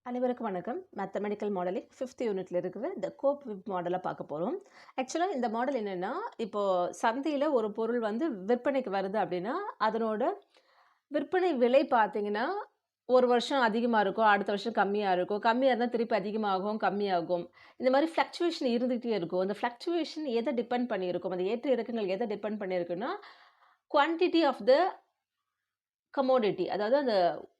அனைவருக்கும் வணக்கம். Mathematical modelling 5th யூனிட்ல இருக்கிற த கோப் விப் மாடலை பார்க்க போகிறோம். ஆக்சுவலாக இந்த மாடல் என்னென்னா, இப்போது சந்தையில் ஒரு பொருள் வந்து விற்பனைக்கு வருது அப்படின்னா, அதனோட விற்பனை விலை பார்த்தீங்கன்னா, ஒரு வருஷம் அதிகமாக இருக்கும், அடுத்த வருஷம் கம்மியாக இருக்கும், கம்மியாக இருந்தால் திருப்பி அதிகமாகும், கம்மியாகும். இந்த மாதிரி ஃப்ளக்சுவேஷன் இருந்துகிட்டே இருக்கும். அந்த ஃப்ளக்சுவேஷன் எதை டிபெண்ட் பண்ணியிருக்கும், அந்த ஏற்ற இறக்கங்கள் எதை டிபெண்ட் பண்ணியிருக்குன்னா, குவான்டிட்டி ஆஃப் த கமோடிட்டி, அதாவது அந்த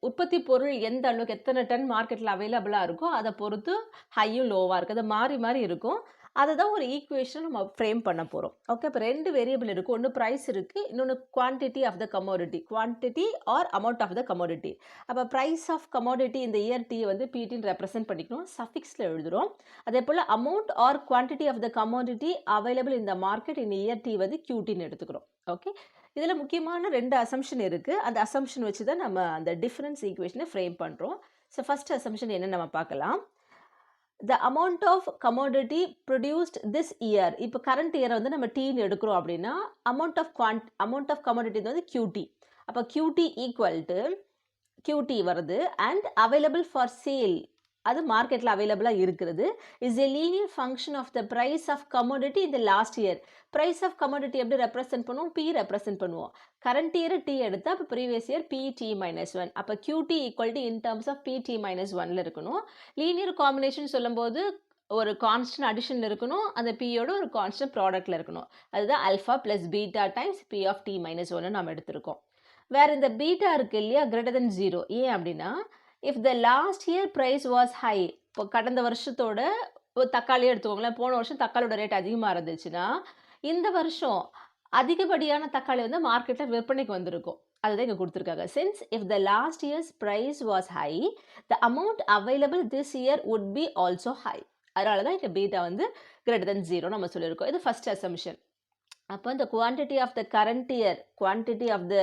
உற்பத்தி பொருள் எந்த அளவுக்கு எத்தனை டன் மார்க்கெட்டில் அவைலபிளாக இருக்கோ அதை பொறுத்து ஹையும் லோவாக இருக்குது. அது மாறி மாறி இருக்கும். அதை தான் ஒரு ஈக்குவேஷன் நம்ம ஃப்ரேம் பண்ண போகிறோம். ஓகே, இப்போ 2 வேரியபிள் இருக்குது. ஒன்று ப்ரைஸ் இருக்குது, இன்னொன்று quantity of the commodity. Quantity or amount of the commodity. அப்போ ப்ரைஸ் ஆஃப் கமோடிட்டி இந்த இயர் டி வந்து பிடின்னு ரெப்ரசென்ட் பண்ணிக்கணும், சஃபிக்ஸில் எழுதுகிறோம். அதே போல் amount or quantity of the commodity available இந்த மார்க்கெட் இந்த இயர் டி வந்து கியூட்டின்னு எடுத்துக்கிறோம். ஓகே, இதில் முக்கியமான 2 அசம்ஷன் இருக்குது. அந்த அசம்ஷன் வச்சு தான் நம்ம அந்த டிஃபரன்ஸ் ஈக்குவேஷனை ஃப்ரேம் பண்ணுறோம். ஸோ ஃபர்ஸ்ட் அசம்ஷன் என்ன நம்ம பார்க்கலாம். The amount of commodity produced this year. இப்போ கரண்ட் இயரை வந்து நம்ம டீன்னு எடுக்கிறோம் அப்படின்னா அமௌண்ட் ஆஃப் கமோடிட்டி வந்து கியூடி. அப்போ கியூடி ஈக்குவல் டு கியூடி வருது அண்ட் அவைலபிள் ஃபார் சேல், அது மார்க்கெட்டில் அவைலபிளாக இருக்கிறது, is a linear function of the price of commodity இந்த last year. Price of commodity எப்படி ரெப்ரசென்ட் பண்ணுவோம், பி ரெப்ரசென்ட் பண்ணுவோம். கரண்ட் இயர் டி எடுத்தால் அப்போ ப்ரீவியஸ் இயர் பிடி -1. அப்போ QT equal to in terms of PT -1ல் இருக்கணும். லீனியர் காம்பினேஷன் சொல்லும்போது ஒரு கான்ஸ்டன்ட் அடிஷனில் இருக்கணும், அந்த பியோட ஒரு கான்ஸ்டன்ட் ப்ராடக்ட்டில் இருக்கணும். அதுதான் alpha plus beta times P of T -1 நம்ம எடுத்திருக்கோம். வேறு இந்த பீட்டா இருக்குது இல்லையா, கிரேட்டர் தென் 0. ஏன் அப்படின்னா, if the last year price was high, இப்போ கடந்த வருஷத்தோட ஒரு தக்காளியே எடுத்துக்கோங்களேன், போன வருஷம் தக்காளியோட ரேட் அதிகமாக இருந்துச்சுன்னா இந்த வருஷம் அதிகப்படியான தக்காளி வந்து மார்க்கெட்டில் விற்பனைக்கு வந்திருக்கும். அதுதான் இங்கே கொடுத்துருக்காங்க. Since if the last year's price was high, the amount available this year would be also high. அதனால தான் இங்கே பீட்டா வந்து கிரேட்டர் தென் 0 நம்ம சொல்லியிருக்கோம். இது ஃபர்ஸ்ட் அசம்ஷன். அப்போ இந்த quantity of the current year, quantity of the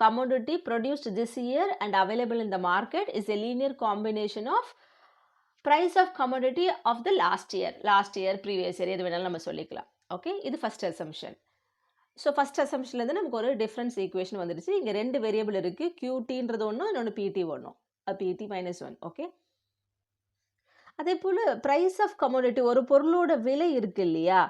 commodity produced this year and available in the market is a linear combination of price of commodity of the last year, previous year, எது வேணாலும் நம்ம சொல்லிக்கலாம். Okay, இது first assumption. So first அசம்ஷன்லேருந்து நமக்கு ஒரு difference equation வந்துடுச்சு. இங்கே 2 variable இருக்குது, கியூடின்றது ஒன்றும், இன்னொன்று பிடி ஒன்றும், பிடி -1. ஓகே, அதே போல் ப்ரைஸ் ஆஃப் கமோடிட்டி, ஒரு பொருளோட விலை இருக்கு இல்லையா,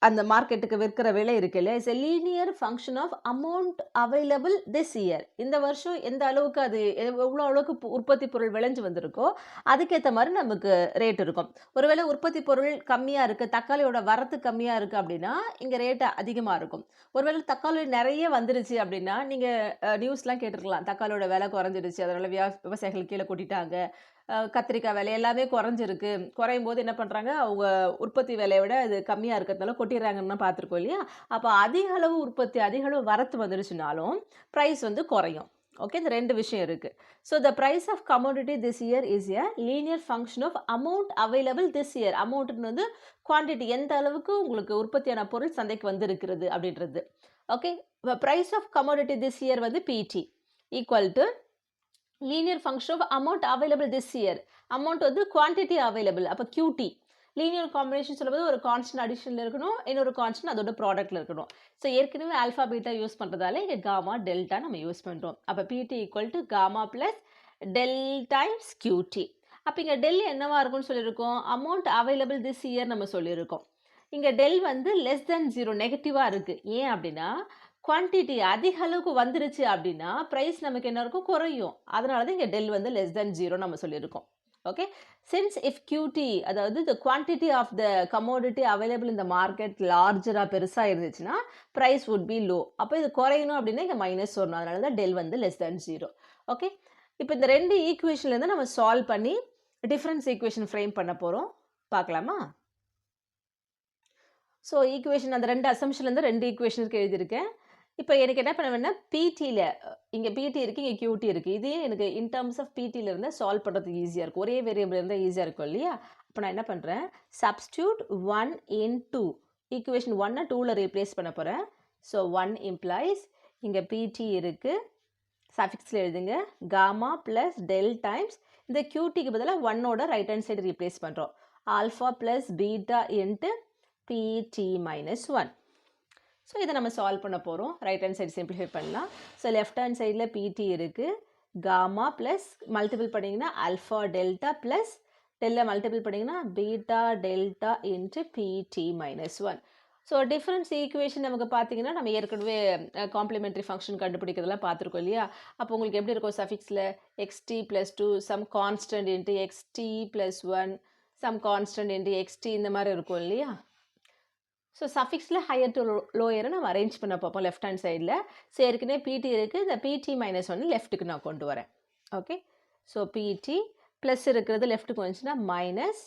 அந்த மார்க்கெட்டுக்கு விற்கிற விலை இருக்கு இல்லையா, it's a linear function of amount available this year. இந்த வருஷம் எந்த அளவுக்கு அது எவ்வளோ அளவுக்கு உற்பத்தி பொருள் விளைஞ்சு வந்திருக்கோ அதுக்கேற்ற மாதிரி நமக்கு ரேட் இருக்கும். ஒருவேளை உற்பத்தி பொருள் கம்மியாக இருக்குது, தக்காளியோட வரத்து கம்மியாக இருக்குது அப்படின்னா இங்கே ரேட்டு அதிகமாக இருக்கும். ஒருவேளை தக்காளி நிறைய வந்துருச்சு அப்படின்னா நீங்கள் நியூஸ்லாம் கேட்டிருக்கலாம், தக்காளியோட விலை குறைஞ்சிடுச்சு, அதனால் விவசாயிகள் கீழே கூட்டிட்டாங்க, கத்திரிக்காய் விலை எல்லாமே குறைஞ்சிருக்கு. குறையும் போது என்ன பண்ணுறாங்க, அவங்க உற்பத்தி விலையை விட அது கம்மியாக இருக்கிறதுனால கொட்டிடுறாங்கன்னு பார்த்துருக்கோம் இல்லையா. அப்போ அதிக அளவு உற்பத்தி, அதிக அளவு வரத்து வந்துருச்சுனாலும் ப்ரைஸ் வந்து குறையும். ஓகே, இந்த 2 விஷயம் இருக்குது. So the price of commodity this year is a linear function of amount available this year. அமௌண்ட்டுன்னு வந்து குவான்டிட்டி, எந்த அளவுக்கு உங்களுக்கு உற்பத்தியான பொருள் சந்தைக்கு வந்திருக்கிறது அப்படின்றது. Okay, price of commodity this year வந்து PT equal to linear function of amount available this year. Amount வந்து குவான்டிட்டி அவைலபிள், அப்போ கியூடி. லீனியர் காம்பினேஷன் சொல்லும்போது ஒரு கான்ஸ்டன்ட் அடிஷனில் இருக்கணும், இன்னொரு கான்ஸ்டன்ட் அதோட ப்ராடக்ட்டில் இருக்கணும். ஸோ ஏற்கனவே ஆல்ஃபா பீட்டா யூஸ் பண்ணுறதால இங்கே காமா டெல்டா நம்ம யூஸ் பண்ணுறோம். அப்போ PT equal to gamma plus del times QT. அப்போ இங்கே டெல் என்னவா இருக்கும்னு சொல்லியிருக்கோம், அமௌண்ட் அவைலபிள் திஸ் இயர் நம்ம சொல்லியிருக்கோம். இங்கே டெல் வந்து லெஸ் தென் 0, நெகட்டிவாக இருக்குது. ஏன் அப்படின்னா குவான்டிட்டி அதிக அளவுக்கு வந்துருச்சு அப்படின்னா ப்ரைஸ் நமக்கு என்ன இருக்கும், குறையும். அதனால தான் இங்கே டெல் வந்து லெஸ் தென் 0 நம்ம சொல்லியிருக்கோம். ஓகே, சின்ஸ் இஃப் கியூடி, அதாவது the quantity of the commodity available இந்த மார்க்கெட் லார்ஜராக பெருசாக இருந்துச்சுன்னா ப்ரைஸ் வுட் பி லோ. அப்போ இது குறையணும் அப்படின்னா இங்கே மைனஸ் வரணும். அதனால தான் டெல் வந்து லெஸ் தென் 0. ஓகே, இப்போ இந்த 2 ஈக்குவேஷன்லேருந்து நம்ம சால்வ் பண்ணி டிஃப்ரென்ஸ் ஈக்குவேஷன் ஃப்ரேம் பண்ண போகிறோம். பார்க்கலாமா? ஸோ ஈக்குவேஷன் அந்த 2 அசம்ஷன்லேருந்து 2 ஈக்குவேஷனுக்கு எழுதியிருக்கேன். இப்போ எனக்கு என்ன பண்ணுவேன்னா, பிடியில் இங்கே பிடி இருக்குது, இங்கே கியூடி இருக்குது. இதே எனக்கு இன் டர்ம்ஸ் ஆஃப் பிடியில் இருந்தால் சால்வ் பண்ணுறதுக்கு ஈஸியாக இருக்கும். ஒரே வேரியபிள் இருந்தால் ஈஸியாக இருக்கும் இல்லையா. அப்போ நான் என்ன பண்ணுறேன், சப்ஸ்டியூட் 1 in 2, ஈக்குவேஷன் 1 2ல் ரீப்ளேஸ் பண்ண போகிறேன். ஸோ 1 இம்ப்ளைஸ் இங்கே பிடி இருக்குது, சஃபிக்ஸில் எழுதுங்க, காமா ப்ளஸ் டெல் டைம்ஸ் இந்த கியூடிக்கு பதிலாக 1ஓட ரைட் ஹேண்ட் சைடு ரீப்ளேஸ் பண்ணுறோம், ஆல்ஃபா ப்ளஸ் பீட்டா இன்ட்டு பிடி -1. ஸோ இதை நம்ம சால்வ் பண்ண போகிறோம். ரைட் ஹேண்ட் சைடு சிம்பிளிஃபை பண்ணலாம். ஸோ லெஃப்ட் ஹேண்ட் சைடில் பிடி இருக்குது, காமா ப்ளஸ் மல்டிபிள் பண்ணிங்கன்னா ஆல்ஃபா டெல்டா ப்ளஸ் டெல்லை மல்டிபிள் பண்ணிங்கன்னா பீட்டா டெல்டா இன்ட்டு பிடி minus one. So difference equation நமக்கு பார்த்தீங்கன்னா நம்ம ஏற்கனவே காம்ப்ளிமெண்ட்ரி ஃபங்க்ஷன் கண்டுபிடிக்கிறதுலாம் பார்த்துருக்கோம் இல்லையா? அப்போ உங்களுக்கு எப்படி இருக்கும் சஃபிக்ஸில் XT plus two some constant into XT plus one some constant into XT இந்த மாதிரி இருக்கும் இல்லையா? ஸோ சஃபிக்ஸில் ஹையர் டு லோயரை நம்ம அரேஞ்ச் பண்ண பார்ப்போம் லெஃப்ட் ஹேண்ட் சைடில். ஸோ ஏற்கனவே பிடி இருக்குது, இந்த பிடி மைனஸ் ஒன்று லெஃப்ட்டுக்கு நான் கொண்டு வரேன். ஓகே, ஸோ பிடி ப்ளஸ் இருக்கிறது லெஃப்ட்டுக்கு வந்துச்சுன்னா minus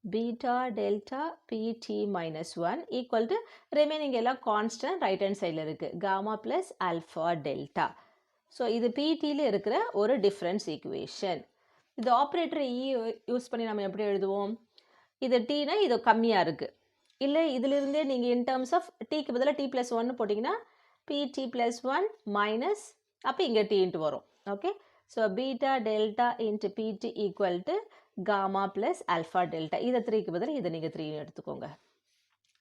beta delta PT minus one equal to remaining எல்லாம் கான்ஸ்டன்ட் ரைட் ஹேண்ட் சைடில் இருக்குது gamma plus alpha delta. So இது பிடியில் இருக்கிற ஒரு டிஃப்ரென்ஸ் ஈக்குவேஷன். இது ஆப்ரேட்டர் இ யூஸ் பண்ணி நம்ம எப்படி எழுதுவோம்? இது டீனா இது கம்மியாக இருக்குது, இல்லை இதிலிருந்தே நீங்கள் இன் டேர்ம்ஸ் ஆஃப் டீக்கு பதிலாக டி ப்ளஸ் ஒன்னு போட்டிங்கன்னா பிடி ப்ளஸ் ஒன் மைனஸ் அப்போ இங்கே டீன்ட்டு வரும். Okay, so beta delta into PT equal to gamma plus alpha delta. இதை த்ரீக்கு பதில் இதை நீங்கள் த்ரீன்னு எடுத்துக்கோங்க.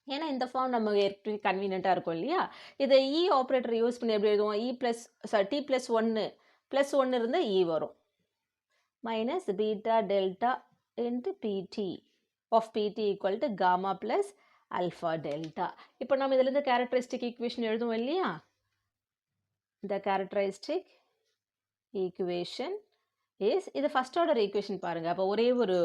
ஏன்னா இந்த ஃபார்ம் நம்ம ஏற்கனவே கன்வீனியண்ட்டாக இருக்கும் இல்லையா? இதை இ ஆப்ரேட்டர் யூஸ் பண்ணி எப்படி எழுதுவோம்? இ ப்ளஸ் டி ப்ளஸ் ஒன்று இருந்தால் இ வரும் minus beta delta into PT of PT equal to gamma plus alpha delta. இப்போ நம்ம இதுலேருந்து கேரக்டரிஸ்டிக் ஈக்குவேஷன் எழுதுவோம் இல்லையா? இந்த கேரக்டரிஸ்டிக் ஈக்குவேஷன் இஸ் இது ஃபஸ்ட் ஆர்டர் ஈக்குவேஷன் பாருங்கள். அப்போ ஒரே ஒரு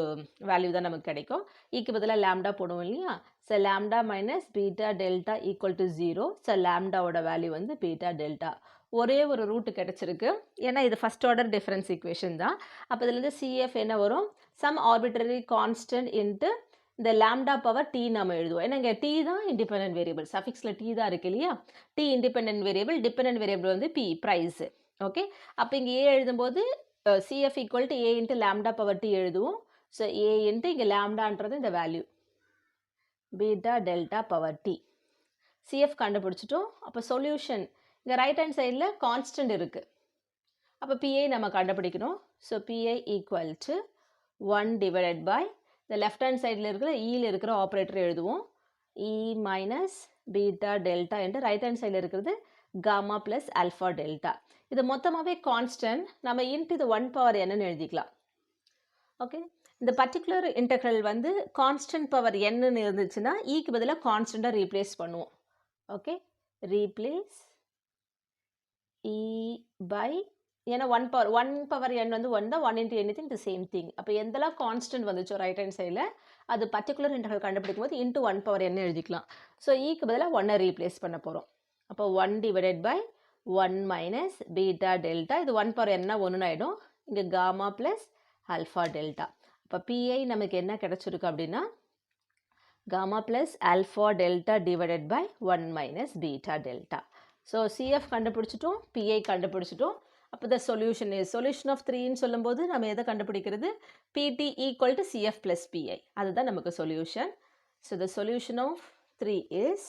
வேல்யூ தான் நமக்கு கிடைக்கும். ஈக்கு பதிலாக லேம்டா போடுவோம் இல்லையா? So lambda minus beta delta equal to 0. So லேம்டாவோட வேல்யூ வந்து பீட்டா டெல்டா. ஒரே ஒரு ரூட்டு கிடச்சிருக்கு, ஏன்னா இது ஃபஸ்ட் ஆர்டர் டிஃபரன்ஸ் ஈக்குவேஷன் தான். அப்போ இதுலேருந்து சிஎஃப் என்ன வரும்? சம் ஆர்பிட்ரரி கான்ஸ்டன்ட் இன்ட்டு இந்த லேம்டா பவர் டி நம்ம எழுதுவோம். ஏன்னா இங்கே டி தான் இண்டிபெண்டன்ட் வேரியபிள், சஃபிக்ஸில் டி தான் இருக்கு இல்லையா? T independent variable, dependent variable வந்து பி ப்ரைஸ். ஓகே, அப்போ இங்கே ஏ எழுதும்போது CF equal to A into lambda power T எழுதுவோம். ஸோ ஏ இன்ட்டு இங்கே லேம்டான்றது இந்த value beta delta power T. CF கண்டுபிடிச்சிட்டோம். அப்போ சொல்யூஷன் இங்கே ரைட் ஹேண்ட் சைடில் கான்ஸ்டன்ட் இருக்குது, அப்போ பிஐ நம்ம கண்டுபிடிக்கணும். So PI equal to 1 divided by இந்த லெஃப்ட் ஹேண்ட் சைடில் இருக்கிற இயில் இருக்கிற ஆப்ரேட்டர் எழுதுவோம் இ மைனஸ் பீட்டா டெல்டா என்று ரைட் ஹேண்ட் சைடில் இருக்கிறது காமா ப்ளஸ் ஆல்ஃபா டெல்டா. இது மொத்தமாகவே கான்ஸ்டன்ட், நம்ம இன்ட்டு இது 1 பவர் என்னன்னு எழுதிக்கலாம். ஓகே, இந்த பர்டிகுலர் இன்டெக்ரல் வந்து கான்ஸ்டன்ட் பவர் என்னன்னு இருந்துச்சுன்னா ஈக்கு பதிலாக கான்ஸ்டண்ட்டாக ரீப்ளேஸ் பண்ணுவோம். ஓகே, ரீப்ளேஸ் இ பை, ஏன்னா 1 பவர் n வந்து 1 தான், 1 into anything the same thing. அப்போ எந்தெல்லாம் கான்ஸ்டன்ட் வந்துச்சோ ரைட் ஹேண்ட் சைடில் அது பர்டிகுலர் இன்டெக்ரல் கண்டுபிடிக்கும் போது இன்ட்டு 1 பவர் n எழுதிக்கலாம். ஸோ ஈக்கு பதிலாக 1 ரீப்ளேஸ் பண்ண போகிறோம். அப்போ 1 divided by 1 minus beta delta, இது 1 பவர் என்ன 1 ஆகிடும், இங்கே காமா ப்ளஸ் ஆல்ஃபா டெல்டா. அப்போ பிஐ நமக்கு என்ன கிடச்சிருக்கு அப்படின்னா gamma plus alpha delta divided by 1 minus beta delta. So CF கண்டுபிடிச்சிட்டோம், பிஐ கண்டுபிடிச்சிட்டோம். அப்போ the solution is solution of 3ன்னு சொல்லும்போது நம்ம எதை கண்டுபிடிக்கிறது? PT equal to CF plus PI, அதுதான் நமக்கு solution. So the solution of 3 is,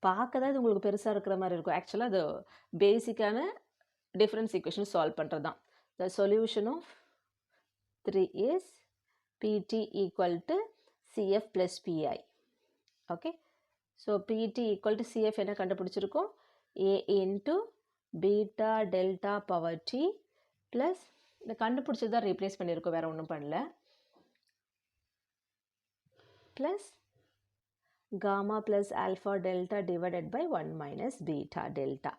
பார்க்க தான் இது உங்களுக்கு பெருசாக இருக்கிற மாதிரி இருக்கும், ஆக்சுவலாக அது பேசிக்கான டிஃப்ரென்ஸ் ஈக்குவேஷன் சால்வ் பண்ணுறது தான். The solution of 3 is PT equal to CF plus PI. Okay, so PT equal to CF என்ன கண்டுபிடிச்சிருக்கோம்? A into beta delta power T plus இந்த கண்டுபிடிச்சது தான் ரீப்ளேஸ் பண்ணியிருக்கோம், வேறு ஒன்றும் பண்ணல, plus gamma plus alpha delta divided by 1 minus beta delta.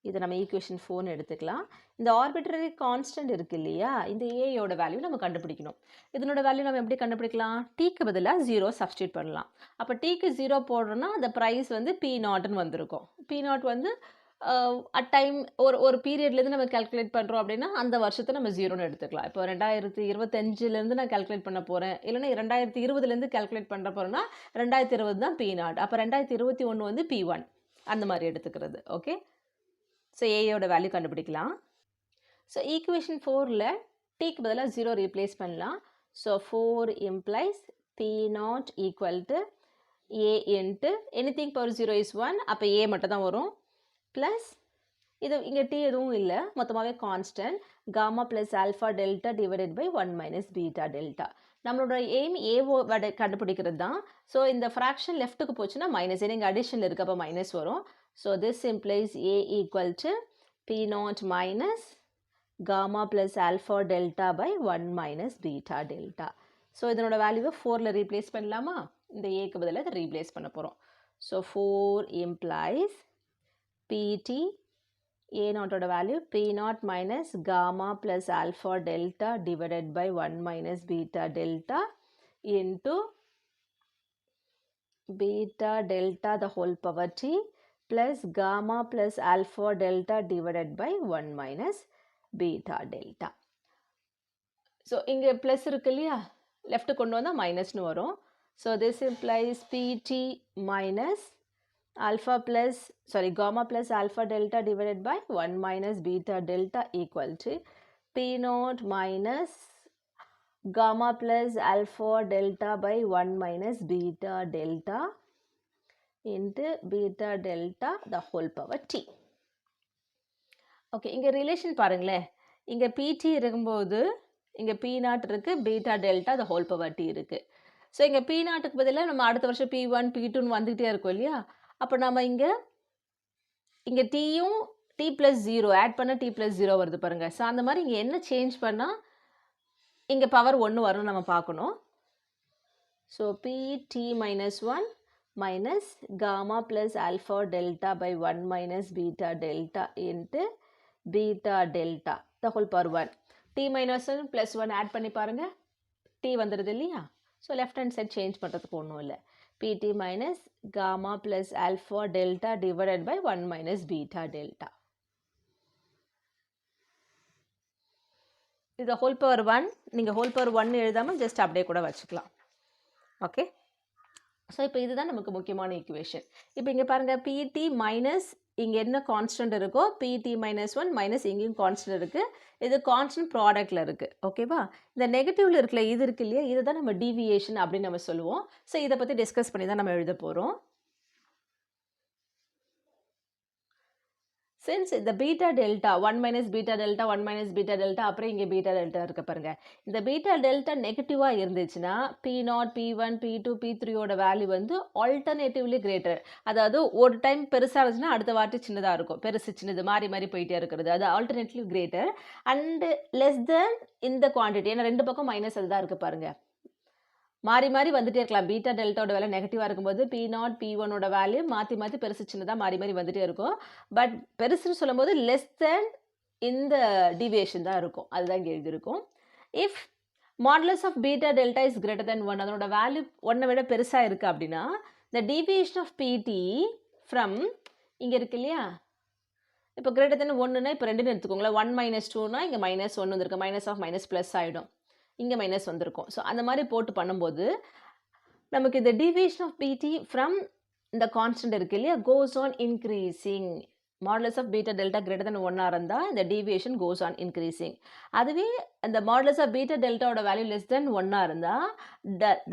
இதை நம்ம ஈக்குவேஷன் 4 எடுத்துக்கலாம். இந்த ஆர்பிட்ரரி கான்ஸ்டன்ட் இருக்குது இல்லையா, இந்த ஏயோட வேல்யூ நம்ம கண்டுபிடிக்கணும். இதனோட வேல்யூ நம்ம எப்படி கண்டுபிடிக்கலாம்? டீக்கு பதிலாக 0 சப்ஸ்டியூட் பண்ணலாம். அப்போ டீக்கு 0 போடுறோன்னா அந்த ப்ரைஸ் வந்து P0ன்னு வந்திருக்கும். P0 வந்து அட் டைம் ஒரு பீரியட்லேருந்து நம்ம கேல்குலேட் பண்ணுறோம் அப்படின்னா அந்த வருஷத்தை நம்ம 0ன்னு எடுத்துக்கலாம். இப்போ 2025லேருந்து நான் கேல்குலேட் பண்ண போகிறேன், இல்லைன்னா 2020லேருந்து கேல்குலேட் பண்ண போகிறேன்னா 2020 தான் P0, அப்போ 2021 வந்து P1, அந்த மாதிரி எடுத்துக்கிறது. ஓகே, ஸோ ஏயோட வேல்யூ கண்டுபிடிக்கலாம். ஸோ ஈக்குவேஷன் 4ல் டீக்கு பதிலாக 0 ரீப்ளேஸ் பண்ணலாம். So 4 implies P0 equal to A into anything power 0 is 1, அப்போ ஏ மட்டும் தான் வரும், ப்ளஸ் இது இங்கே டி எதுவும் இல்லை, மொத்தமாகவே constant gamma plus alpha delta divided by 1 minus beta delta. நம்மளோட எய்ம் ஏஓ கண்டுபிடிக்கிறது தான். ஸோ இந்த ஃப்ராக்ஷன் லெஃப்ட்டுக்கு போச்சுன்னா மைனஸ், ஏன்னா இங்கே அடிஷனில் இருக்குது, அப்போ மைனஸ் வரும். So this implies A equal to P naught minus gamma plus alpha delta by 1 minus beta delta. So இதனோட வேல்யூவை 4ல் ரீப்ளேஸ் பண்ணலாமா? இந்த ஏக்கு பதிலாக இதை ரீப்ளேஸ் பண்ண போகிறோம். ஸோ 4 implies PT A நாட்டோட value P not minus gamma plus alpha delta divided by 1 minus beta delta into beta delta the whole power t plus gamma plus alpha delta divided by 1 minus beta delta. So இங்கே plus இருக்கு இல்லையா, left கொண்டு வந்தால் மைனஸ்னு வரும். So this implies pt minus alpha plus gamma plus alpha delta divided by 1 minus beta delta equal to p naught minus gamma plus alpha delta by 1 minus beta delta into beta delta the whole power t. Okay, இங்கே relation பாருங்களேன். இங்கே pt இருக்கும்போது இங்கே p not இருக்குது, beta delta the whole power t இருக்குது. So இங்கே p நாட்டுக்கு பதிலாக நம்ம அடுத்த வருஷம் p1 p2ன்னு வந்துக்கிட்டே இருக்கோம் இல்லையா. அப்போ நம்ம இங்கே டீயும் t + 0 ஆட் பண்ண t + 0 வருது பாருங்கள். ஸோ அந்த மாதிரி இங்கே என்ன சேஞ்ச் பண்ணால் இங்கே பவர் 1 வரும்னு நம்ம பார்க்கணும். So pt minus 1 minus gamma plus alpha delta by 1 minus beta delta into beta delta the whole power 1. t minus 1 plus 1 add பண்ணி பாருங்கள், t வந்துடுது இல்லையா. So left hand side change பண்ணுறதுக்கு ஒன்றும் இல்லை. pt minus gamma plus alpha delta divided by 1 minus beta delta. இது whole power 1, நீங்கள் whole power 1 எழுதாமல் ஜஸ்ட் அப்படியே கூட வச்சுக்கலாம். ஓகே, ஸோ இப்போ இதுதான் நமக்கு முக்கியமான ஈக்குவேஷன். இப்போ இங்கே பாருங்கள், pt மைனஸ் இங்கே என்ன கான்ஸ்டன்ட் இருக்கோ pt minus 1 மைனஸ் இங்கேயும் கான்ஸ்டன்ட் இருக்குது. இது கான்ஸ்டன்ட் ப்ராடக்டில் இருக்குது. ஓகேவா, இந்த நெகட்டிவில் இருக்குல்ல, இது இருக்கு இல்லையா, இதை தான் நம்ம டீவியேஷன் அப்படின்னு நம்ம சொல்லுவோம். ஸோ இதை பற்றி டிஸ்கஸ் பண்ணி தான் நம்ம எழுத போகிறோம். since the beta delta 1 minus beta delta 1 minus beta delta அப்புறம் இங்கே beta delta இருக்க பாருங்க. இந்த beta delta நெகட்டிவாக இருந்துச்சுன்னா p0 p1 p2 p3 ஓட வேல்யூ வந்து ஆல்டர்னேட்டிவ்லி கிரேட்டர். அதாவது ஒரு டைம் பெருசாக இருந்துச்சுன்னா அடுத்த வாட்டி சின்னதாக இருக்கும், பெருசு சின்னது மாறி மாறி போயிட்டே இருக்கிறது, அது alternatively greater and less than இந்த குவான்டிட்டி. ஏன்னா ரெண்டு பக்கம் மைனஸ் அதுதான் இருக்குது பாருங்க, மாறி மாறி வந்துட்டே இருக்கலாம். பீட்டா டெல்டாவோட வேல்யூ நெகட்டிவாக இருக்கும்போது p0 p1ஓட வேல்யூ மாற்றி மாற்றி பெருசு சின்னதாக மாறி மாறி வந்துட்டே இருக்கும். பட் பெருசுன்னு சொல்லும்போது லெஸ் தென் இந்த டிவியேஷன் தான் இருக்கும், அதுதான் இங்கே எழுதியிருக்கும். If modulus of beta delta is greater than 1, அதனோட வேல்யூ 1 விட பெருசாக இருக்குது அப்படின்னா the deviation of pt from இங்கே இருக்கு இல்லையா, இப்போ கிரேட்டர் தென் 1னா இப்போ 2ன்னு எடுத்துக்கோங்களேன். 1 minus 2னா இங்கே மைனஸ் 1 வந்துருக்கு, மைனஸ் ஆஃப் மைனஸ் ப்ளஸ் ஆகிடும், இங்கே மைனஸ் வந்திருக்கும். ஸோ அந்த மாதிரி போட்டு பண்ணும்போது நமக்கு இந்த டிவியேஷன் ஆஃப் பிடி ஃப்ரம் இந்த கான்ஸ்டன்ட் இருக்கு இல்லையா goes on increasing. Modulus of beta delta greater than 1 இருந்தால் இந்த டிவியேஷன் கோஸ் ஆன் இன்க்ரீசிங். அதுவே அந்த மாடுலஸ் ஆஃப் பீட்டா டெல்டாவோட வேல்யூ லெஸ் தென் 1 இருந்தால்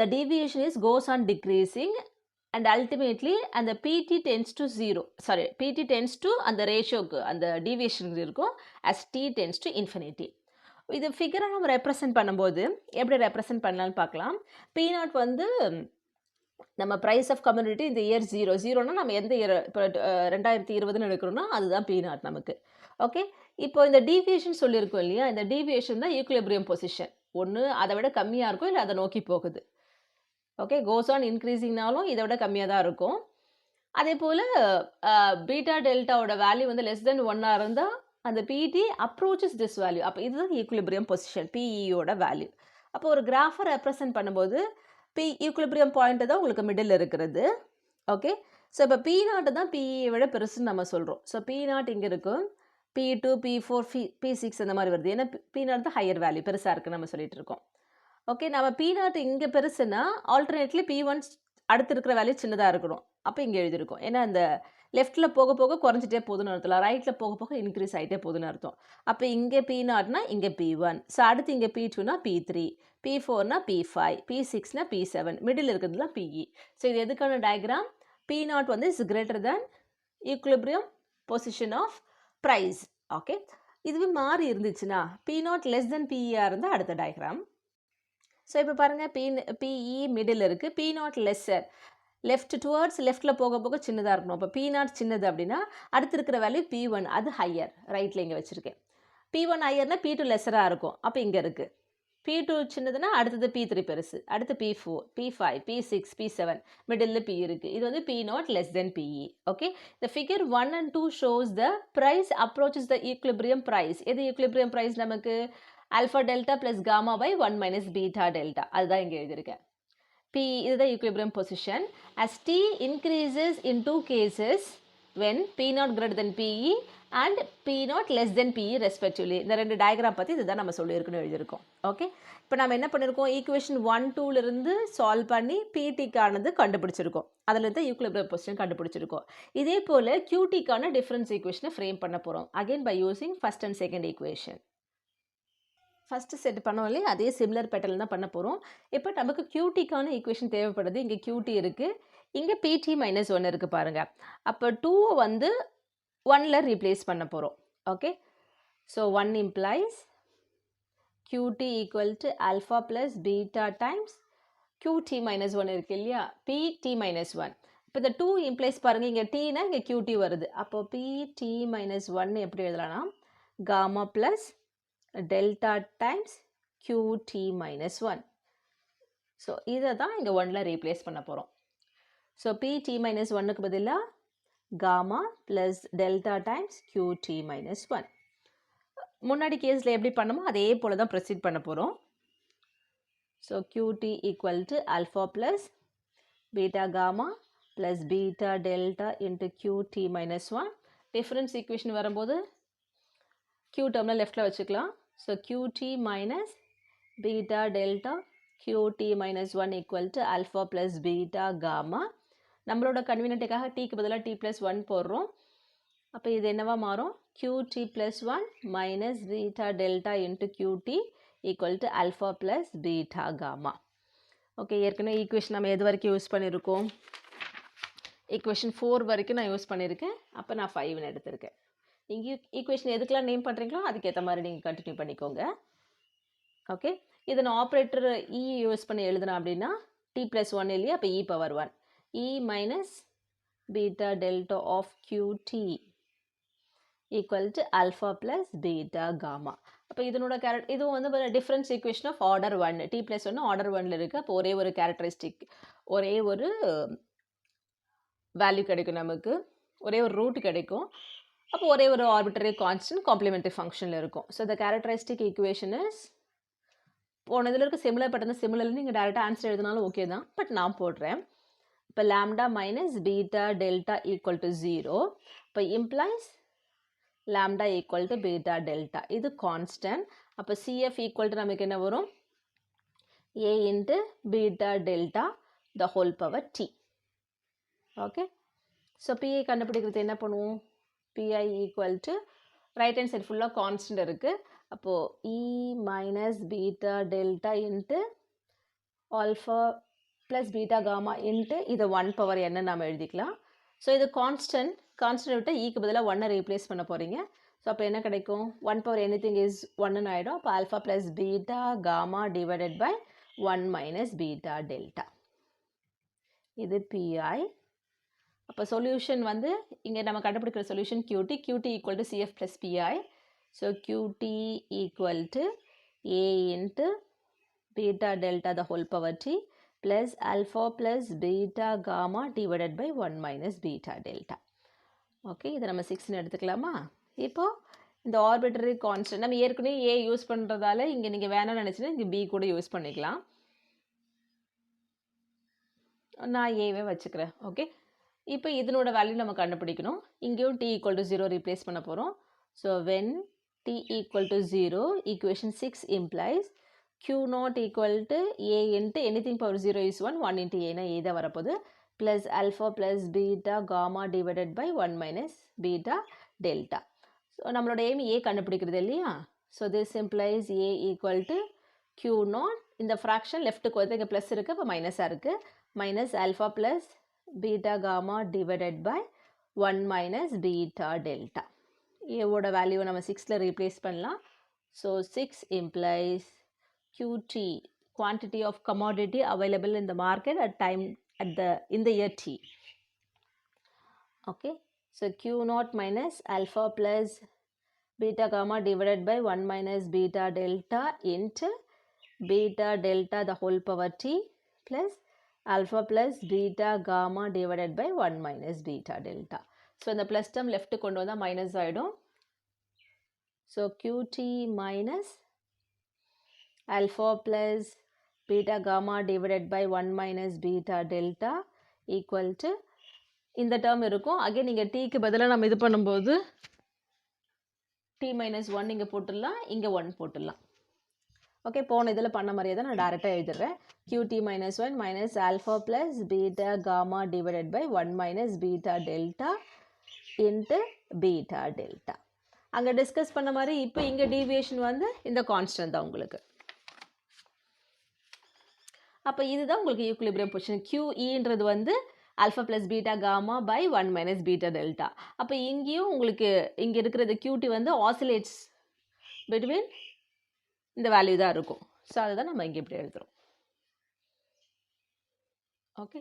the deviation is goes on decreasing and ultimately and the pt tends to 0, sorry pt tends to அந்த ரேஷியோக்கு அந்த deviation இருக்கும் as t tends to infinity. இது ஃபிகராக நம்ம represent பண்ணும்போது எப்படி ரெப்ரசென்ட் பண்ணலான்னு பார்க்கலாம். p0 வந்து நம்ம ப்ரைஸ் ஆஃப் கம்யூனிட்டி இந்த இயர் 0 நம்ம எந்த இயர் இப்போ 2020ன்னு எடுக்கிறோம்னா அதுதான் p0 நமக்கு. ஓகே, இப்போ இந்த டீவியேஷன் சொல்லியிருக்கோம் இல்லையா, இந்த டீவியேஷன் தான் ஈக்குலிபிரியம் பொசிஷன். ஒன்று அதை விட கம்மியாக இருக்கும், இல்லை அதை நோக்கி போகுது. ஓகே, கோஸ் ஆன் இன்க்ரீஸிங்னாலும் இதை விட கம்மியாக தான் இருக்கும். அதே போல் பீட்டா டெல்டாவோட வேல்யூ வந்து லெஸ் தென் 1 இருந்தால் அந்த பிடி அப்ரோச்சஸ் திஸ் வேல்யூ. அப்போ இதுதான் ஈக்குலிபிரியம் பொசிஷன் பிஇயோட வேல்யூ. அப்போ ஒரு கிராஃபை ரெப்ரசென்ட் பண்ணும்போது ஈக்குலிபிரியம் பாயிண்ட் தான் உங்களுக்கு மிடில் இருக்கிறது. ஓகே, ஸோ இப்போ p0 தான் பிஇயை விட பெருசுன்னு நம்ம சொல்கிறோம். ஸோ p0 இங்கே இருக்கும், p2 p4 p6 அந்த மாதிரி வருது. ஏன்னா p0 தான் ஹையர் வேல்யூ, பெருசாக இருக்குன்னு நம்ம சொல்லிட்டு இருக்கோம். ஓகே, நம்ம p0 இங்கே பெருசுன்னா ஆல்டர்னேட்லி p1 அடுத்து இருக்கிற வேல்யூ சின்னதாக இருக்கணும். அப்போ இங்கே எழுதியிருக்கோம். ஏன்னா அந்த லெஃப்ட்டில் போக போக குறைஞ்சிட்டே போகுதுன்னு அர்த்தம், ரைட்டில் போக போக இன்க்ரீஸ் ஆகிட்டே போகுதுன்னு அர்த்தம். அப்போ இங்கே p0னா இங்கே p1, ஸோ அடுத்து இங்கே p2னா p3, p4னா p5, p6னா p7, மிடில் இருக்கிறதுலாம் pe. ஸோ இது எதுக்கான டயக்ராம்? p0 வந்து is greater than equilibrium position of price. Okay, இதுவே மாறி இருந்துச்சுன்னா p0 லெஸ் தென் pe இருந்தால் அடுத்த டயக்ராம். ஸோ இப்போ பாருங்கள், பிஇ மிடில் இருக்குது, p0 லெஸ்ஸர். லெஃப்ட் டுவர்ட்ஸ் லெஃப்ட்டில் போக போக சின்னதாக இருக்கணும். அப்போ P0 சின்னது அப்படின்னா அடுத்து இருக்கிற வேல்யூ P1 அது ஹையர், ரைட்டில் இங்கே வச்சுருக்கேன். P1 ஹையர்னா P2 லெஸராக இருக்கும், அப்போ இங்கே இருக்குது. P2 சின்னதுன்னா அடுத்தது P3 பெருசு, அடுத்து P4, P5, P6, P7, middle P இருக்குது. இது வந்து P0 less than PE. Okay, the figure 1 and 2 shows the price approaches the equilibrium price. எது equilibrium price நமக்கு? alpha delta plus gamma by 1 minus beta delta. அதுதான் இங்கே எழுதியிருக்கேன். P இதுதான் equilibrium position. As T increases in two cases when P0 greater than PE and P0 less than PE respectively. இந்த ரெண்டு diagram பற்றி இதுதான் நம்ம சொல்லியிருக்கணும் எழுதியிருக்கோம். ஓகே, இப்போ நம்ம என்ன பண்ணியிருக்கோம்? ஈக்குவேஷன் 1 2லிருந்து சால்வ் பண்ணி பிடிக்கானது கண்டுபிடிச்சிருக்கோம். அதில் இருந்து ஈக்குலிபிரியம் பொசிஷன் கண்டுபிடிச்சிருக்கோம். இதே போல் கியூடிக்கான டிஃபரன்ஸ் ஈக்குவேஷனை ஃப்ரேம் பண்ண போகிறோம். Again by using first and second equation. First set பண்ணோம் இல்லையா, அதே சிமிலர் பேட்டர்ன் தான் பண்ண போகிறோம். இப்போ நமக்கு கியூடிக்கான ஈக்குவேஷன் தேவைப்படுது. இங்கே கியூடி இருக்குது, இங்கே பிடி மைனஸ் 1 இருக்குது பாருங்கள். அப்போ 2 வந்து 1ல் ரீப்ளேஸ் பண்ண போகிறோம். Okay, so 1 implies QT equal to alpha plus beta times QT minus 1 இருக்குது இல்லையா, PT மைனஸ் 1. இப்போ இந்த 2 இம்ப்ளைஸ் பாருங்கள், இங்கே டீனா இங்கே QT வருது. அப்போது PT மைனஸ் 1 எப்படி எழுதலாம்னா gamma plus delta times QT minus 1. So இதை தான் இங்கே 1ல் ரீப்ளேஸ் பண்ண போகிறோம். ஸோ PT மைனஸ் 1க்கு பதிலாக gamma plus delta times QT minus 1. முன்னாடி கேஸில் எப்படி பண்ணமோ அதே போல் தான் ப்ரொசீட் பண்ண போகிறோம். So QT equal to alpha plus beta gamma plus beta delta into QT minus 1. Difference equation வரும்போது Q டேர்மில் லெஃப்டில் வச்சுக்கலாம். So QT minus beta delta QT minus 1 equal to alpha plus beta gamma. நம்மளோட கன்வீனியன்ட்டுக்காக டீக்கு பதிலாக T ப்ளஸ் 1 போடுறோம். அப்போ இது என்னவா மாறும்? QT plus 1 minus beta delta into QT equal to alpha plus beta gamma. Okay, ஏற்கனவே ஈக்குவேஷன் நம்ம எது வரைக்கும் யூஸ் பண்ணியிருக்கோம்? ஈக்குவேஷன் 4 வரைக்கும் நான் யூஸ் பண்ணியிருக்கேன். அப்போ நான் 5ன்னு எடுத்திருக்கேன். இங்கே ஈக்குவேஷன் எதுக்கெல்லாம் நேம் பண்ணுறீங்களோ அதுக்கேற்ற மாதிரி நீங்கள் கண்டினியூ பண்ணிக்கோங்க. ஓகே, இதை நான் ஆப்ரேட்டர் இ யூஸ் பண்ணி எழுதுனா அப்படின்னா T ப்ளஸ் 1 இல்லையா, அப்போ E power 1 E minus beta delta of QT equal to alpha plus beta gamma. அப்போ இதனோட இதுவும் வந்து difference equation of order 1. T plus 1 order 1ல் இருக்குது. அப்போ ஒரே ஒரு கேரக்டரிஸ்டிக், ஒரே ஒரு வேல்யூ கிடைக்கும் நமக்கு, ஒரே ஒரு ரூட் கிடைக்கும். அப்போ ஒரே ஒரு ஆர்பிட்டரி கான்ஸ்டன்ட் காம்ப்ளிமெண்டரி ஃபங்க்ஷனில் இருக்கும். So the characteristic equation is, போனதில் இருக்க சிமிலர் பட் அந்த சிமிலர்னு நீங்கள் டேரெக்டாக ஆன்சர் எழுதினாலும் ஓகே தான், பட் நான் போடுறேன். இப்போ lambda minus beta delta equal to 0. இப்போ implies lambda equal to beta delta, இது கான்ஸ்டன்ட். அப்போ CF ஈக்குவல் டு நமக்கு என்ன வரும்? A into beta delta the whole power T. Okay, so PI கண்டுபிடிக்கிறது என்ன பண்ணுவோம்? PI equal to right hand side ஃபுல்லாக கான்ஸ்டன்ட் இருக்குது. அப்போது E minus beta delta into alpha plus beta gamma into இதை 1 பவர் என்ன நம்ம எழுதிக்கலாம். ஸோ இது கான்ஸ்டன்ட் விட்டு ஈக்கு பதிலாக 1 ரீப்ளேஸ் பண்ண போகிறீங்க. ஸோ அப்போ என்ன கிடைக்கும்? 1 பவர் எனிதிங் இஸ் 1ன்னு ஆகிடும். அப்போ alpha plus beta gamma divided by 1 minus beta delta. இது PI. அப்போ சொல்யூஷன் வந்து இங்கே நம்ம கண்டுபிடிக்கிற solution QT equal to CF plus PI. So QT equal to A into beta delta the whole power T plus alpha plus beta gamma divided by 1 minus beta delta. Okay, இதை நம்ம 6ன்னு எடுத்துக்கலாமா? இப்போது இந்த arbitrary constant நம்ம ஏற்கனவே A use பண்ணுறதால இங்கே நீங்கள் வேணும்னு நினச்சிங்கன்னா இங்கே B கூட யூஸ் பண்ணிக்கலாம். நான் ஏவே வச்சுக்கிறேன். ஓகே, இப்போ இதனோட வேல்யூ நம்ம கண்டுபிடிக்கணும். இங்கேயும் T ஈக்குவல் டு 0 ரீப்ளேஸ் பண்ண போகிறோம். So when T equal to 0, equation 6 implies Q0 equal to A into anything power 0 is 1, 1 into ஏன்னா A தான் வரப்போகுது, plus alpha plus beta gamma divided by 1 minus beta delta. So நம்மளோட aim A கண்டுபிடிக்கிறது இல்லையா? So this implies A equal to Q0. இந்த fraction லெஃப்ட்டுக்கு வந்து இங்கே plus இருக்குது, அப்போ மைனஸாக இருக்குது. Minus alpha plus beta gamma divided by 1 minus beta delta. ஏவோட வேல்யூ நம்ம 6ல் ரீப்ளேஸ் பண்ணலாம். So 6 implies QT, quantity of commodity available in the market at in the year t. Okay, so q naught minus alpha plus beta gamma divided by 1 minus beta delta into beta delta the whole power t plus alpha plus beta gamma divided by 1 minus beta delta. So இந்த plus term left கொண்டு வந்தா minus ஆயிடும். So qt minus alpha plus beta gamma divided by 1 minus beta delta equal to இந்த term இருக்கும். again இங்க t க்கு பதிலா நம்ம இது பண்ணும்போது t minus 1 இங்க போட்டுடலாம், இங்க 1 போட்டுடலாம். ஓகே, போன இதில் பண்ண மாதிரியே தான் நான் டேரெக்டாக எழுதிடுறேன். qt minus 1 minus alpha plus beta gamma divided by 1 minus beta delta into beta delta. அங்கே டிஸ்கஸ் பண்ண மாதிரி இப்போ இங்கே டீவியேஷன் வந்து இந்த கான்ஸ்டன்ட் தான் உங்களுக்கு. அப்போ இதுதான் உங்களுக்கு ஈக்குலிபிரியம் பொசிஷன். QEன்றது வந்து alpha plus beta gamma by 1 minus beta delta. அப்போ இங்கேயும் உங்களுக்கு இங்கே இருக்கிறது QT வந்து ஆசிலேட்ஸ் between இந்த வேல்யூ தான் இருக்கும். ஸோ அதுதான் நம்ம இங்கே இப்படி எழுதுறோம். Okay,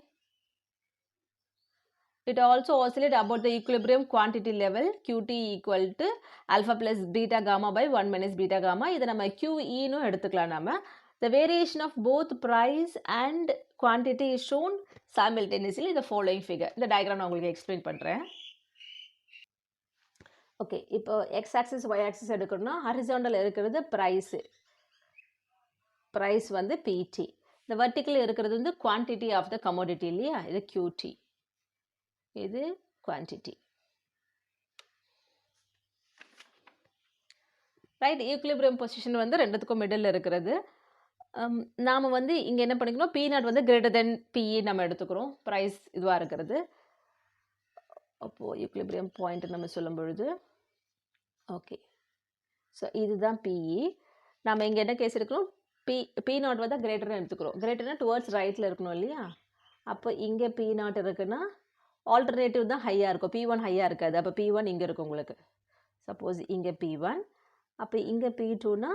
it also oscillate about the equilibrium quantity level QT equal to alpha plus beta gamma by 1 minus beta gamma. இதை நம்ம QE னு எடுத்துக்கலாம். நம்ம the variation of both price and quantity is shown simultaneously in the following figure. இந்த diagram நான் உங்களுக்கு explain பண்ணுறேன். Okay, இப்போ எக்ஸ் ஆக்சிஸ் ஒய் ஆக்சிஸ் எடுக்கணும்னா ஹரிசாண்டல் இருக்கிறது ப்ரைஸ் வந்து பிடி, இந்த வெர்டிக்கல் இருக்கிறது வந்து குவான்டிட்டி ஆஃப் த கமோடிட்டி இல்லையா, இது கியூடி, இது குவான்டிட்டி. ரைட், ஈக்குலிபிரியம் பொசிஷன் வந்து ரெண்டுத்துக்கும் மிடில் இருக்கிறது. நாம் வந்து இங்கே என்ன பண்ணிக்கணும், பி நாட் வந்து கிரேட்டர் தென் பிஇ நம்ம எடுத்துக்கிறோம், ப்ரைஸ் இதுவாக இருக்கிறது. அப்போது ஈக்குலிபிரியம் பாயிண்ட் நம்ம சொல்லும் பொழுது ஓகே, ஸோ இதுதான் பிஇ. நம்ம இங்கே என்ன கேஸ் எடுக்கிறோம், பி நாட் வந்து கிரேட்டர்னு எடுத்துக்கிறோம். கிரேட்டர்னா டுவர்ட்ஸ் ரைட்டில் இருக்கணும் இல்லையா. அப்போ இங்கே பி நாட் இருக்குன்னா ஆல்டர்னேட்டிவ் தான் ஹையாக இருக்கும், P1 ஹையாக இருக்காது. அப்போ P1 இங்கே இருக்கும் உங்களுக்கு. சப்போஸ் இங்கே P1, அப்போ இங்கே P2னா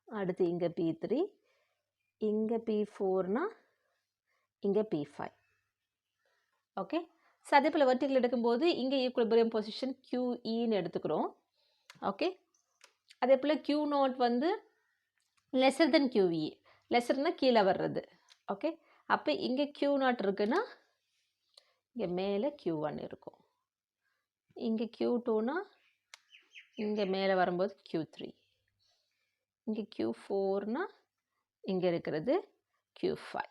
அடுத்து இங்கே P3, இங்கே P4னா இங்கே P5. ஓகே, ஸோ அதே போல் வெர்டிக்கல் எடுக்கும்போது இங்கே ஈக்குலிபிரியம் பொசிஷன் QEன்னு எடுத்துக்கிறோம். ஓகே, அதே போல் Q நாட் வந்து லெஸர் தென் QE, லெஸர்னா கீழே வர்றது. ஓகே, அப்போ இங்கே Q நாட் இருக்குன்னா இங்கே மேலே Q1 இருக்கும், இங்கே Q2னா இங்கே மேலே வரும்போது Q3, இங்கே Q4னா இங்கே இருக்கிறது Q5.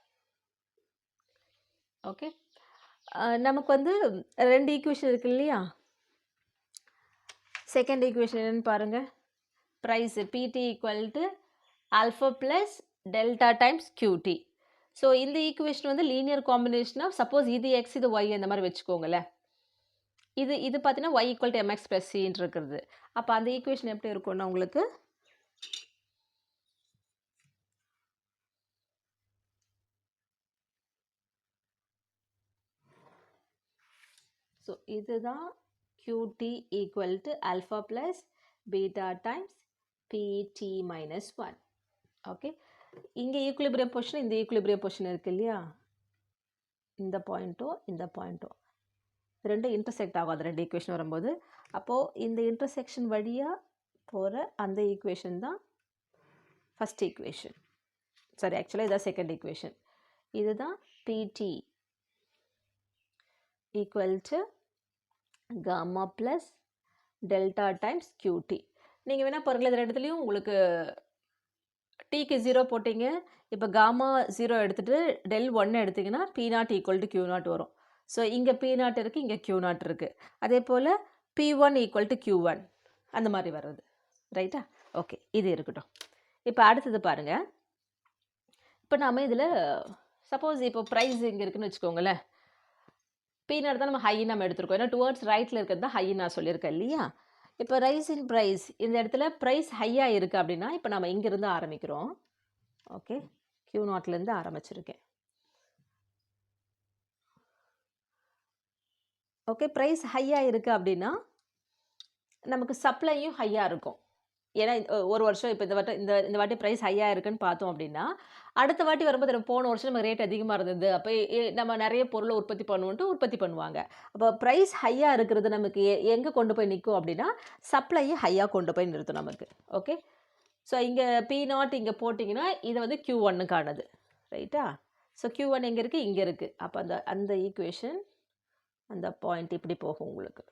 ஓகே, நமக்கு வந்து ரெண்டு ஈக்குவேஷன் இருக்கு இல்லையா. செகண்ட் ஈக்குவேஷன் என்னன்னு பாருங்கள், price PT equal to alpha plus delta times QT. So இந்த ஈக்குவேஷன் வந்து லீனியர் காம்பினேஷன் ஆஃப், சப்போஸ் இது எக்ஸ் இது ஒய் அந்த மாதிரி வச்சுக்கோங்களேன். இது பார்த்தீங்கன்னா y equal to mx plus சின்னு இருக்கிறது. அப்போ அந்த ஈக்குவேஷன் எப்படி இருக்கும்னா உங்களுக்கு ஸோ இதுதான் QT equal to alpha plus beta times PT minus 1. Okay, இங்கே ஈக்குலிபிரியம் பொசிஷன், இந்த ஈக்குலிபிரியம் பொசிஷன் இருக்குது இல்லையா, இந்த பாயிண்ட்டும் ரெண்டும் இன்டர்செக்ட் ஆகும் அது ரெண்டு ஈக்குவேஷன் வரும்போது. அப்போது இந்த இன்டர்செக்ஷன் வழியாக போகிற அந்த ஈக்குவேஷன் தான் ஃபஸ்ட் ஈக்குவேஷன். சாரி, ஆக்சுவலாக இதான் செகண்ட் ஈக்குவேஷன். இதுதான் PT equal to gamma plus delta times QT. நீங்கள் வேணால் பாருங்கள், இது ரெண்டுத்துலேயும் உங்களுக்கு டீக்கு 0 போட்டிங்க, இப்போ காமா 0 எடுத்துகிட்டு டெல் 1 எடுத்திங்கன்னா P0 ஈக்குவல் டு Q0 வரும். ஸோ இங்கே P0 இருக்குது, இங்கே Q0 இருக்குது. அதே போல் P1 ஈக்குவல் டு Q1 அந்த மாதிரி வர்றது. ரைட்டா? ஓகே, இது இருக்கட்டும். இப்போ அடுத்தது பாருங்கள். இப்போ நாம் இதில் சப்போஸ் இப்போ ப்ரைஸ் இங்கே இருக்குதுன்னு வச்சுக்கோங்களேன். P0 தான் நம்ம ஹைன்னு நம்ம எடுத்துருக்கோம், ஏன்னா டுவர்ட்ஸ் ரைட்டில் இருக்கிறது தான் ஹைன்னு நான் சொல்லியிருக்கேன் இல்லையா. இப்போ ரைஸ் இன் ப்ரைஸ், இந்த இடத்துல ப்ரைஸ் ஹையாக இருக்குது அப்படின்னா இப்போ நம்ம இங்கேருந்து ஆரம்பிக்கிறோம். ஓகே, Q0லேருந்து ஆரம்பிச்சிருக்கேன். ஓகே, ப்ரைஸ் ஹையாக இருக்குது அப்படின்னா நமக்கு சப்ளையும் ஹையாக இருக்கும். ஏன்னா ஒரு வருஷம் இப்போ இந்த வாட்டி ப்ரைஸ் ஹையாக இருக்குன்னு பார்த்தோம் அப்படின்னா, அடுத்த வாட்டி வரும்போது நம்ம போன வருஷம் நம்ம ரேட் அதிகமாக இருந்தது. அப்போ நம்ம நிறைய பொருளை உற்பத்தி பண்ணுவோன்ட்டு உற்பத்தி பண்ணுவாங்க. அப்போ ப்ரைஸ் ஹையாக இருக்கிறது நமக்கு எங்கே கொண்டு போய் நிற்கும் அப்படின்னா, சப்ளையை ஹையாக கொண்டு போய் நிறுத்தும் நமக்கு. ஓகே. ஸோ இங்கே P0 இங்கே போட்டிங்கன்னா இது வந்து Q1க்கானது. ரைட்டா? ஸோ Q1 எங்கே இருக்குது? இங்கே இருக்குது. அப்போ அந்த அந்த ஈக்குவேஷன் அந்த பாயிண்ட் இப்படி போகும் உங்களுக்கு.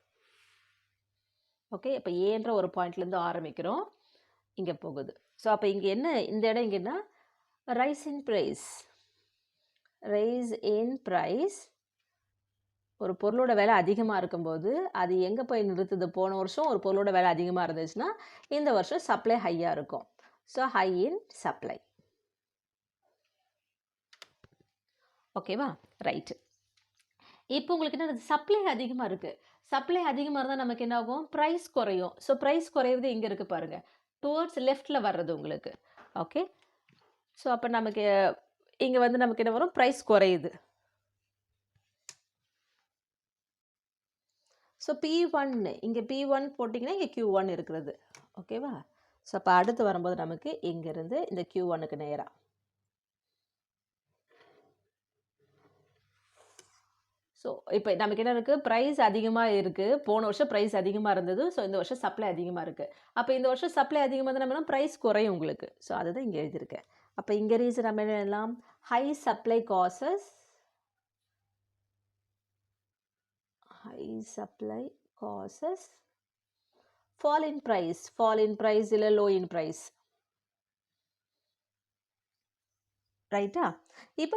ஓகே. இப்போ ஏன்ற ஒரு பாயிண்ட்லேருந்து ஆரம்பிக்கிறோம், இங்கே போகுது. ஸோ அப்போ இங்கே என்ன இந்த இடம் இங்கேன்னா rise in price. Rise in price. ஒரு பொருளோட விலை அதிகமாக இருக்கும்போது அது எங்கே போய் நிறுத்துது? போன வருஷம் ஒரு பொருளோட விலை அதிகமாக இருந்துச்சுன்னா இந்த வருஷம் சப்ளை ஹையாக இருக்கும். ஸோ ஹை இன் சப்ளை. ஓகேவா? ரைட்டு. இப்போ உங்களுக்கு என்ன சப்ளை அதிகமாக இருக்குது. சப்ளை அதிகமாக இருந்தால் நமக்கு என்ன ஆகும்? ப்ரைஸ் குறையும். ஸோ ப்ரைஸ் குறையிறது இங்கே இருக்குது பாருங்கள், டுவர்ட்ஸ் லெஃப்டில் வர்றது உங்களுக்கு. ஓகே. ஸோ அப்போ நமக்கு இங்கே வந்து நமக்கு என்ன வரும்? ப்ரைஸ் குறையுது. ஸோ P1 இங்கே P1 போட்டிங்கன்னா இங்கே Q1 இருக்கிறது. ஓகேவா? ஸோ அப்போ அடுத்து வரும்போது நமக்கு இங்கேருந்து இந்த Q1க்கு நேராக. ஸோ இப்போ நமக்கு என்ன இருக்குது? ப்ரைஸ் அதிகமாக இருக்குது. போன வருஷம் ப்ரைஸ் அதிகமாக இருந்தது. ஸோ இந்த வருஷம் சப்ளை அதிகமாக இருக்குது. அப்போ இந்த வருஷம் சப்ளை அதிகமாக இருந்தால் நம்ம ப்ரைஸ் குறையும் உங்களுக்கு. ஸோ அதுதான் இங்கே எழுதியிருக்கேன். அப்போ இங்கே ரீசன் நம்ம என்ன எழுதலாம்? High supply causes, high supply causes fall in price இல்லை low in price. ரைட்டா? இப்போ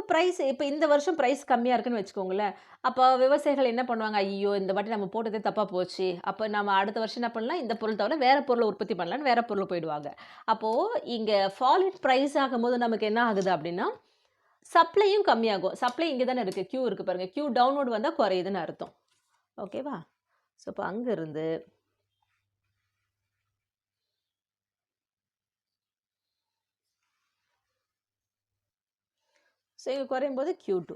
இப்போ இந்த வருஷம் ப்ரைஸ் கம்மியாக இருக்குன்னு வச்சுக்கோங்களேன். அப்போ விவசாயிகள் என்ன பண்ணுவாங்க? ஐயோ, இந்த வாட்டி நம்ம போட்டதே தப்பாக போச்சு. அப்போ நம்ம அடுத்த வருஷம் என்ன பண்ணலாம்? இந்த பொருள் தவிர வேறு பொருளை உற்பத்தி பண்ணலான்னு வேறு பொருள் போயிடுவாங்க. அப்போது இங்கே ஃபால் இன் ப்ரைஸ் ஆகும்போது நமக்கு என்ன ஆகுது அப்படின்னா, சப்ளையும் கம்மியாகும். சப்ளை இங்கே தானே இருக்குது, Q இருக்குது பாருங்கள். Q டவுன்வர்டு வந்தால் குறையுதுன்னு அர்த்தம். ஓகேவா? ஸோ இப்போ அங்கேருந்து ஸோ இங்கே குறையும் போது Q2.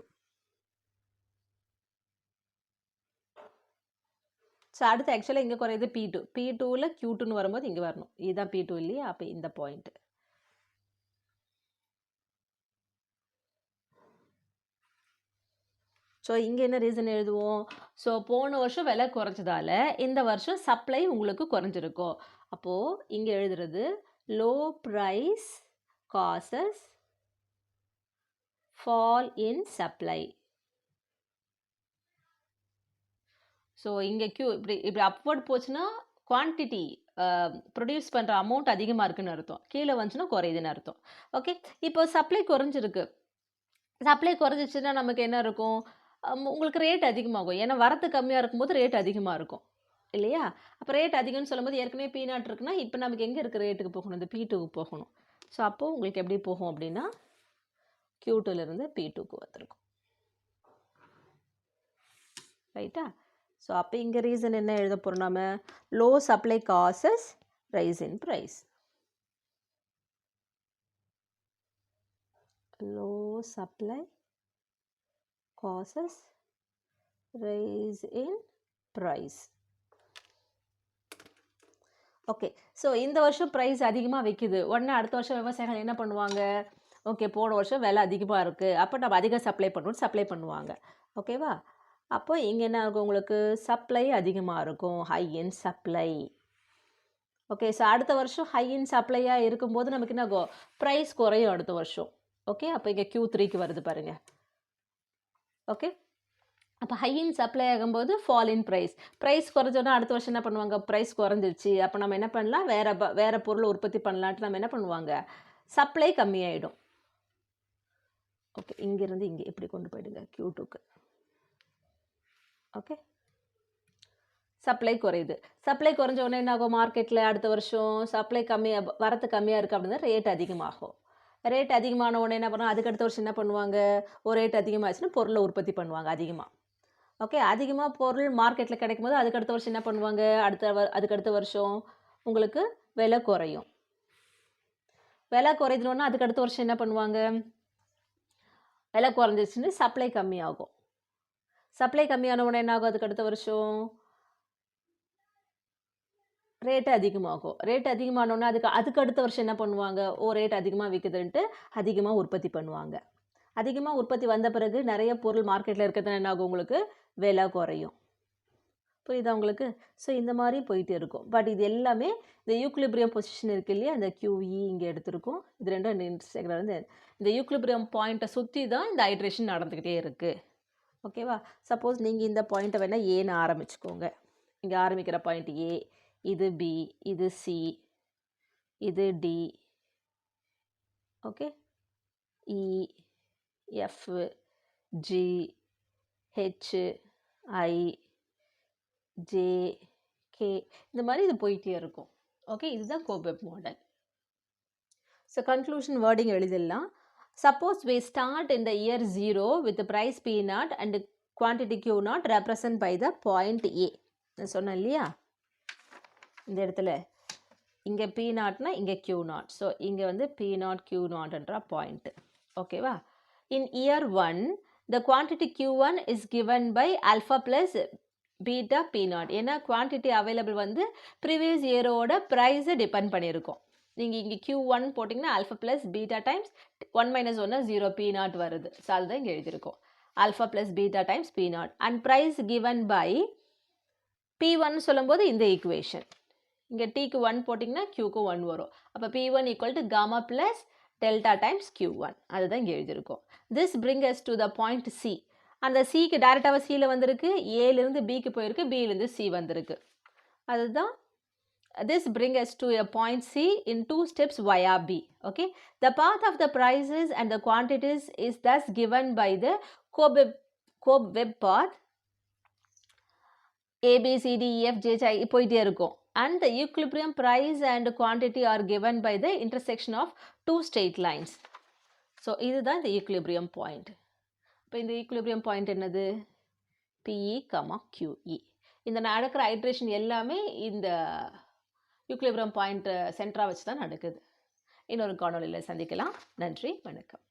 ஸோ அடுத்து ஆக்சுவலாக இங்கே குறையுது P2. P2ல் Q2ன்னு வரும்போது இங்கே வரணும். இதுதான் P2 இல்லையா? அப்போ இந்த பாயிண்ட். ஸோ இங்கே என்ன ரீசன் எழுதுவோம்? ஸோ போன வருஷம் விலை குறைச்சதால இந்த வருஷம் சப்ளை உங்களுக்கு குறைஞ்சிருக்கும். அப்போது இங்கே எழுதுறது low price causes fall in supply. So இங்கே இப்படி அப்வர்ட் போச்சுன்னா குவான்டிட்டி ப்ரொடியூஸ் பண்ணுற அமௌண்ட் அதிகமாக இருக்குன்னு அர்த்தம். கீழே வந்துச்சுன்னா குறையுதுன்னு அர்த்தம். ஓகே. இப்போ சப்ளை குறைஞ்சிருக்கு. சப்ளை குறைஞ்சிச்சுன்னா நமக்கு என்ன இருக்கும்? உங்களுக்கு ரேட் அதிகமாகும். ஏன்னா வரத்து கம்மியாக இருக்கும்போது ரேட் அதிகமாக இருக்கும் இல்லையா? அப்போ ரேட் அதிகம்னு சொல்லும்போது ஏற்கனவே P0 இருக்குன்னா இப்போ நமக்கு எங்கே இருக்கிற ரேட்டுக்கு போகணும்? இந்த P2க்கு போகணும். ஸோ அப்போது உங்களுக்கு எப்படி போகும் அப்படின்னா Q2லேருந்து P2க்கு வந்துருக்கும். ரைட்டா? ஸோ அப்போ இங்கே ரீசன் என்ன எழுத போகிறோம்? நம்ம low supply causes rise in price. Low supply causes rise in price. Okay. So இந்த வருஷம் ப்ரைஸ் அதிகமாக விற்கிது. உடனே அடுத்த வருஷம் விவசாயிகள் என்ன பண்ணுவாங்க? ஓகே, போன வருஷம் விலை அதிகமாக இருக்குது, அப்போ நம்ம அதிகம் சப்ளை பண்ணுவோம், சப்ளை பண்ணுவாங்க. ஓகேவா? அப்போ இங்கே என்ன ஆகும்? உங்களுக்கு சப்ளை அதிகமாக இருக்கும். ஹை இன் சப்ளை. ஓகே. ஸோ அடுத்த வருஷம் ஹை இன் சப்ளையாக இருக்கும்போது நமக்கு என்ன ஆகும்? ப்ரைஸ் குறையும் அடுத்த வருஷம். ஓகே. அப்போ இங்கே Q3க்கு வருது பாருங்கள். ஓகே. அப்போ ஹை இன் சப்ளை ஆகும்போது ஃபால் இன் ப்ரைஸ். ப்ரைஸ் குறைஞ்சோன்னா அடுத்த வருஷம் என்ன பண்ணுவாங்க? ப்ரைஸ் குறைஞ்சிருச்சு, அப்போ நம்ம என்ன பண்ணலாம்? வேறு பொருளை உற்பத்தி பண்ணலான்ட்டு நம்ம என்ன பண்ணுவாங்க? சப்ளை கம்மியாயிடும். ஓகே. இங்கேருந்து இங்கே இப்படி கொண்டு போயிடுங்க Q2க்கு. ஓகே. சப்ளை குறையுது. சப்ளை குறைஞ்ச உடனே என்ன ஆகும்? மார்க்கெட்டில் அடுத்த வருஷம் சப்ளை கம்மியாக வரத்து கம்மியாக இருக்குது அப்படின்னா ரேட் அதிகமாகும். ரேட் அதிகமான உடனே என்ன பண்ணுவோம்? அதுக்கு அடுத்த வருஷம் என்ன பண்ணுவாங்க? ஒரு ரேட் அதிகமாகிடுச்சுன்னா பொருளை உற்பத்தி பண்ணுவாங்க அதிகமாக. ஓகே. அதிகமாக பொருள் மார்க்கெட்டில் கிடைக்கும் போது அதுக்கு அடுத்த வருஷம் என்ன பண்ணுவாங்க? அதுக்கு அடுத்த வருஷம் உங்களுக்கு விலை குறையும். விலை குறையுதுன்னா அதுக்கு அடுத்த வருஷம் என்ன பண்ணுவாங்க? விலை குறைஞ்சிச்சுன்னு சப்ளை கம்மியாகும். சப்ளை கம்மியான உடனே என்ன ஆகும்? அதுக்கு அடுத்த வருஷம் ரேட் அதிகமாகும். ரேட் அதிகமானோனே அதுக்கு அடுத்த வருஷம் என்ன பண்ணுவாங்க? ரேட் அதிகமா விக்குதுன்ட்டு அதிகமா உற்பத்தி பண்ணுவாங்க. அதிகமா உற்பத்தி வந்த பிறகு நெறைய பொருள் மார்க்கெட்ல இருக்கிறதுனால என்ன ஆகும் உங்களுக்கு? விலை குறையும். புரியுதா உங்களுக்கு? ஸோ இந்த மாரி போயிட்டு இருக்கும். பட் இது எல்லாமே இந்த ஈக்விலிபிரியம் பொசிஷன் இருக்கு இல்லையா? இந்த QE இங்க எடுத்திருக்கோம். இது 2ம் இன்டர்செக்ட்ல வந்து இந்த ஈக்விலிபிரியம் பாயிண்ட்ட சுத்தி தான் இந்த ஐட்ரேஷன் நடந்துக்கிட்டே இருக்கு. ஓகேவா? சப்போஸ் நீங்க இந்த பாயிண்ட்ட வேணா ஏன்னு ஆரம்பிச்சுக்கோங்க. இங்க ஆரம்பிக்கிற பாயிண்ட் A, இது B, இது C, இது D. Okay? E, F, G, H, I, J, K இந்த மாதிரி இது போயிட்டே இருக்கும். ஓகே, இதுதான் கோபெப் மாடல். ஸோ கன்க்ளூஷன் வேர்டிங் எழுதிடலாம். Suppose we start in the year 0 with the price P0 and quantity Q0 represent by the point A. நான் சொன்னேன் இல்லையா? இந்த இடத்துல இங்கே P0னா இங்கே Q0. ஸோ இங்கே வந்து P0 Q0ன்ற பாயிண்ட். ஓகேவா? In year 1 the quantity Q1 is given by alpha plus beta P0. ஏன்னா குவான்டிட்டி அவைலபிள் வந்து ப்ரீவியஸ் இயரோட ப்ரைஸை டிபெண்ட் பண்ணியிருக்கோம். நீங்கள் இங்கே Q1 போட்டிங்கன்னா alpha plus beta times 1 - 1 0 P0 வருது. ஸோ அதுதான் இங்கே எழுதியிருக்கோம். Alpha plus beta times P0 and price given by P1 சொல்லும்போது இந்த ஈக்குவேஷன். இங்கே Tக்கு 1 போட்டிங்கன்னா Qக்கு 1 வரும். அப்போ P1 equal to gamma plus delta times Q1. அதுதான் இங்கே எழுதியிருக்கோம். This bring us to the point C. அந்த சிக்கு டைரெக்டாக சியில் வந்திருக்கு, ஏலேருந்து பிக்கு போயிருக்கு, பியிலேருந்து சி வந்திருக்கு. அதுதான் this bring us to a point C in 2 steps via B. Okay, the path of the prices and the quantities is thus given by the Cobb-Webb path A, B, C, D, E, F, G, H, I போயிட்டே இருக்கும். And the equilibrium price and quantity are given by the intersection of 2 straight lines. So இதுதான் இந்த equilibrium point. இப்போ இந்த equilibrium point என்னது? PE, QE. இந்த நடக்கிற iteration எல்லாமே இந்த ஈக்குலிபிரியம் பாயிண்ட் சென்டரா வச்சு தான் நடக்குது. இன்னொரு காணொளியில் சந்திக்கலாம். நன்றி, வணக்கம்.